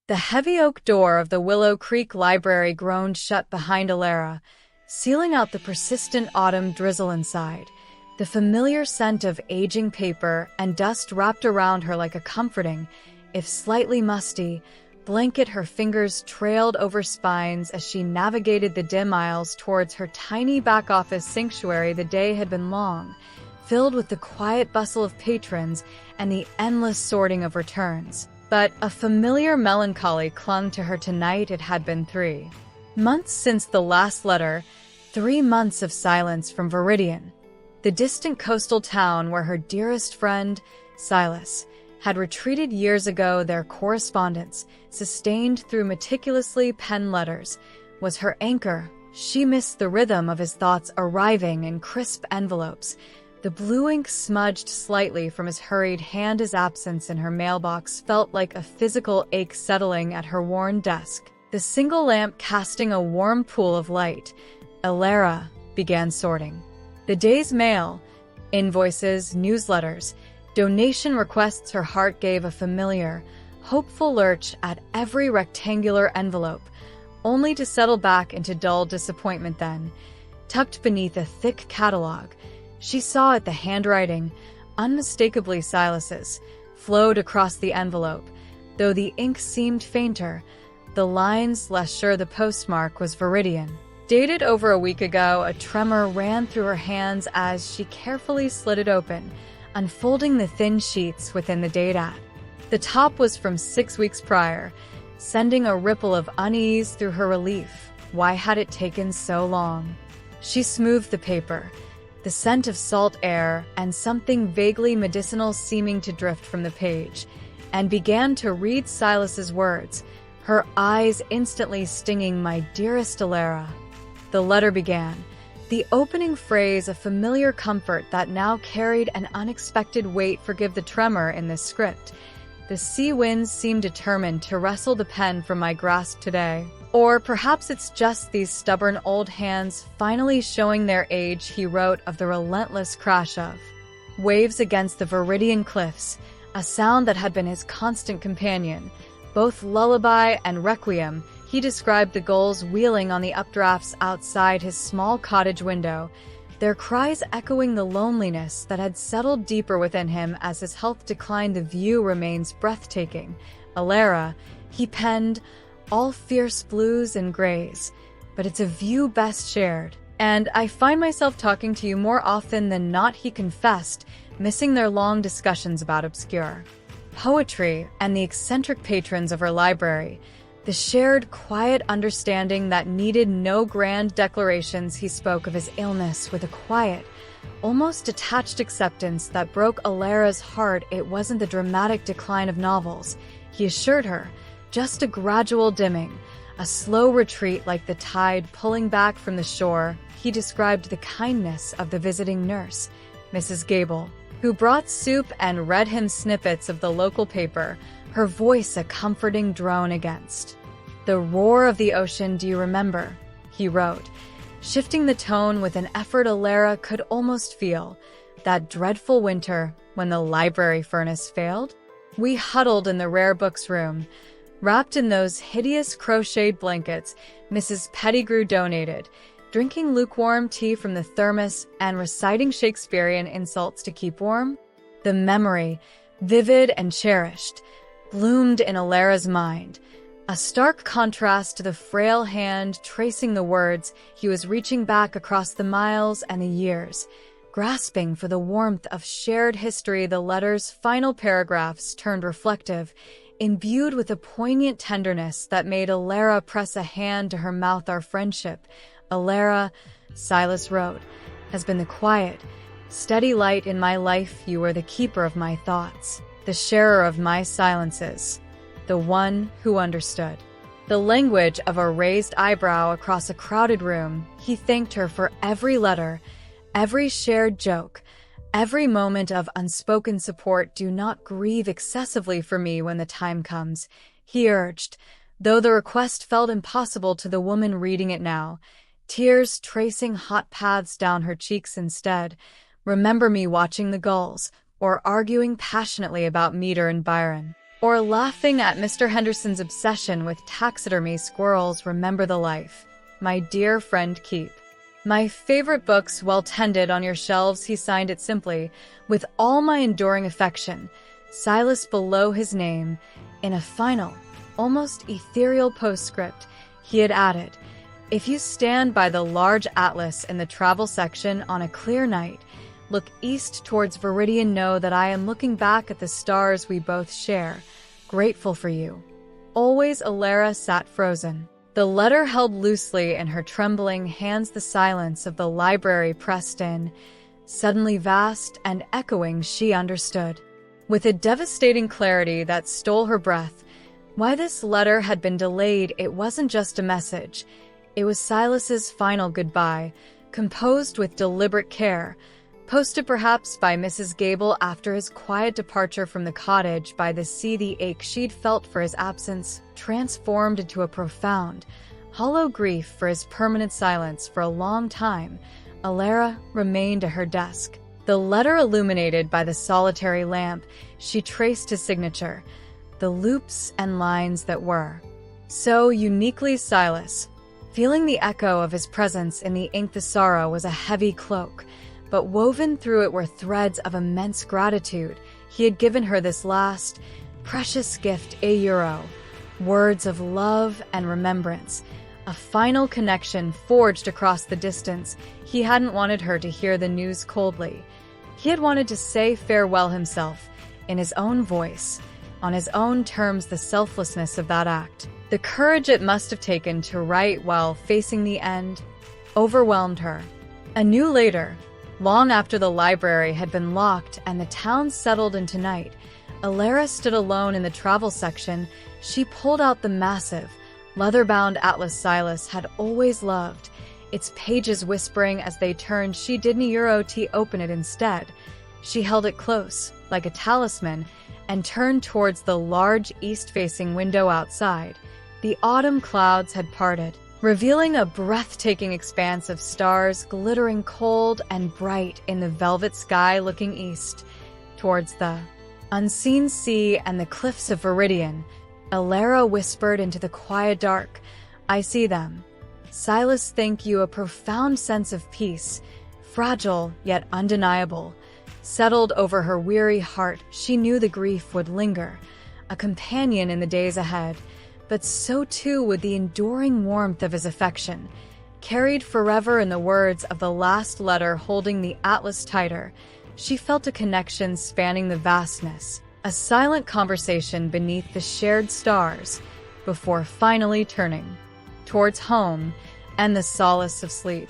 The heavy oak door of the Willow Creek Library groaned shut behind Elara, sealing out the persistent autumn drizzle inside. The familiar scent of aging paper and dust wrapped around her like a comforting, if slightly musty, blanket. Her fingers trailed over spines as she navigated the dim aisles towards her tiny back-office sanctuary. The day had been long, filled with the quiet bustle of patrons and the endless sorting of returns. But a familiar melancholy clung to her tonight. It had been 3 months since the last letter, 3 months of silence from Veridian, the distant coastal town where her dearest friend, Silas, had retreated years ago. Their correspondence, sustained through meticulously penned letters, was her anchor. She missed the rhythm of his thoughts arriving in crisp envelopes, the blue ink smudged slightly from his hurried hand. His absence in her mailbox felt like a physical ache settling at her worn desk, the single lamp casting a warm pool of light. Elara began sorting the day's mail, invoices, newsletters, donation requests. Her heart gave a familiar, hopeful lurch at every rectangular envelope, only to settle back into dull disappointment. Then, tucked beneath a thick catalog, she saw it. The handwriting, unmistakably Silas's, flowed across the envelope, though the ink seemed fainter, the lines less sure. The postmark was Veridian, dated over a week ago. A tremor ran through her hands as she carefully slid it open, unfolding the thin sheets within the date at. The top was from 6 weeks prior, sending a ripple of unease through her. Relief. Why had it taken so long? She smoothed the paper, the scent of salt air and something vaguely medicinal seeming to drift from the page, and began to read Silas's words, her eyes instantly stinging. My dearest Elara. The letter began, the opening phrase a familiar comfort that now carried an unexpected weight. Forgive the tremor in this script. The sea winds seem determined to wrestle the pen from my grasp today. Or perhaps it's just these stubborn old hands finally showing their age. He wrote of the relentless crash of waves against the Veridian cliffs, a sound that had been his constant companion, both lullaby and requiem. He described the gulls wheeling on the updrafts outside his small cottage window, their cries echoing the loneliness that had settled deeper within him as his health declined. The view remains breathtaking. Elara, he penned, all fierce blues and grays, but it's a view best shared. And I find myself talking to you more often than not, he confessed, missing their long discussions about obscure poetry and the eccentric patrons of her library, the shared quiet understanding that needed no grand declarations. He spoke of his illness with a quiet, almost detached acceptance that broke Elara's heart. It wasn't the dramatic decline of novels, he assured her, just a gradual dimming, a slow retreat like the tide pulling back from the shore. He described the kindness of the visiting nurse, Mrs. Gable, who brought soup and read him snippets of the local paper, her voice a comforting drone against the roar of the ocean. Do you remember? He wrote, shifting the tone with an effort. Elara could almost feel that dreadful winter when the library furnace failed. We huddled in the rare books room, wrapped in those hideous crocheted blankets Mrs. Pettigrew donated, drinking lukewarm tea from the thermos and reciting Shakespearean insults to keep warm. The memory, vivid and cherished, bloomed in Elara's mind, a stark contrast to the frail hand tracing the words. He was reaching back across the miles and the years, grasping for the warmth of shared history. The letter's final paragraphs turned reflective, imbued with a poignant tenderness that made Elara press a hand to her mouth. Our friendship, Elara, Silas wrote, has been the quiet, steady light in my life. You were the keeper of my thoughts, the sharer of my silences, the one who understood. The language of a raised eyebrow across a crowded room. He thanked her for every letter, every shared joke, every moment of unspoken support. Do not grieve excessively for me when the time comes, he urged, though the request felt impossible to the woman reading it now, tears tracing hot paths down her cheeks. Instead, remember me watching the gulls, or arguing passionately about Meter and Byron, or laughing at Mr. Henderson's obsession with taxidermy squirrels. Remember the life my dear friend keep. My favorite books well tended on your shelves, he signed it simply, with all my enduring affection, Silas below his name. In a final, almost ethereal postscript, he had added, if you stand by the large atlas in the travel section on a clear night, look east towards Veridian, know that I am looking back at the stars we both share, grateful for you. Always. Elara sat frozen, the letter held loosely in her trembling hands, the silence of the library pressed in. Suddenly vast and echoing, she understood, with a devastating clarity that stole her breath, why this letter had been delayed. It wasn't just a message. It was Silas's final goodbye, composed with deliberate care, posted perhaps by Mrs. Gable after his quiet departure from the cottage by the sea. The ache she'd felt for his absence transformed into a profound, hollow grief for his permanent silence. For a long time, Elara remained at her desk, the letter illuminated by the solitary lamp. She traced his signature, the loops and lines that were so uniquely Silas. Feeling the echo of his presence in the ink, the sorrow was a heavy cloak, but woven through it were threads of immense gratitude. He had given her this last, precious gift, €1, words of love and remembrance, a final connection forged across the distance. He hadn't wanted her to hear the news coldly. He had wanted to say farewell himself, in his own voice, on his own terms. The selflessness of that act, the courage it must have taken to write while facing the end, overwhelmed her. Anew later, long after the library had been locked and the town settled into night, Elara stood alone in the travel section. She pulled out the massive, leather-bound atlas Silas had always loved, its pages whispering as they turned. She didn't open it instead. She held it close, like a talisman, and turned towards the large east-facing window outside. The autumn clouds had parted, revealing a breathtaking expanse of stars glittering cold and bright in the velvet sky. Looking east, towards the unseen sea and the cliffs of Veridian, Elara whispered into the quiet dark, I see them. Silas, thank you. A profound sense of peace, fragile yet undeniable, settled over her weary heart. She knew the grief would linger, a companion in the days ahead, but so too would the enduring warmth of his affection, carried forever. In the words of the last letter, holding the atlas tighter, she felt a connection spanning the vastness, a silent conversation beneath the shared stars, before finally turning towards home and the solace of sleep.